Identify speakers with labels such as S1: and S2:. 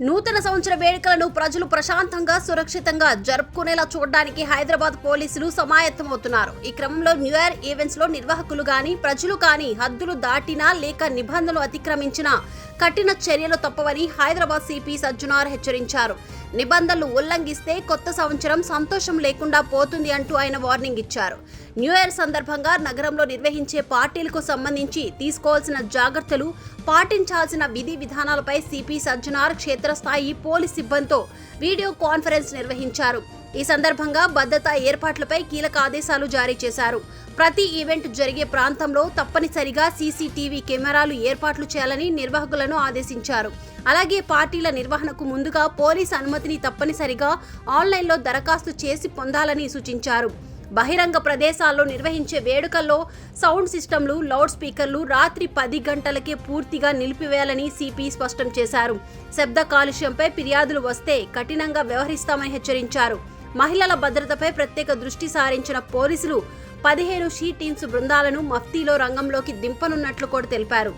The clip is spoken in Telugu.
S1: నూతన సంవత్సర వేడుకలను ప్రజలు ప్రశాంతంగా సురక్షితంగా జరుపుకునేలా చూడడానికి హైదరాబాద్ పోలీసులు సమాయత్తమవుతున్నారు. ఈ క్రమంలో న్యూ ఇయర్ ఈవెంట్స్ లో నిర్వాహకులు గాని ప్రజలు గాని హద్దులు దాటినా లేక నిబంధనలు అతిక్రమించినా కఠిన చర్యలు తప్పవని హైదరాబాద్ సిపి సజ్జనార్ హెచ్చరించారు. నిబంధనలు ఉల్లంఘిస్తే కొత్త సంవత్సరం సంతోషం లేకుండా పోతుంది అంటూ ఆయన వార్నింగ్ ఇచ్చారు. న్యూ ఇయర్ సందర్భంగా నగరంలో నిర్వహించే పార్టీలకు సంబంధించి తీసుకోవాల్సిన జాగ్రత్తలు, పాటించాల్సిన విధి విధానాలపై సిపి సజ్జనార్ క్షేత్రస్థాయి పోలీస్ సిబ్బందితో వీడియో కాన్ఫరెన్స్ నిర్వహించారు. ఈ సందర్భంగా భద్రతా ఏర్పాట్లపై కీలక ఆదేశాలు జారీ చేశారు. ప్రతి ఈవెంట్ జరిగే ప్రాంతంలో తప్పనిసరిగా సీసీటీవీ కెమెరాలు ఏర్పాట్లు చేయాలని నిర్వాహకులను ఆదేశించారు. అలాగే పార్టీల నిర్వహణకు ముందుగా పోలీస్ అనుమతిని తప్పనిసరిగా ఆన్లైన్లో దరఖాస్తు చేసి పొందాలని సూచించారు. బహిరంగ ప్రదేశాల్లో నిర్వహించే వేడుకల్లో సౌండ్ సిస్టంలు, లౌడ్ స్పీకర్లు రాత్రి 10 గంటలకే పూర్తిగా నిలిపివేయాలని సిపి స్పష్టం చేశారు. శబ్ద కాలుష్యంపై ఫిర్యాదులు వస్తే కఠినంగా వ్యవహరిస్తామని హెచ్చరించారు. మహిళల భద్రతపై ప్రత్యేక దృష్టి సారించిన పోలీసులు 15 షీ టీమ్స్ బృందాలను మఫ్తీలో రంగంలోకి దింపనున్నట్లు కూడా తెలిపారు.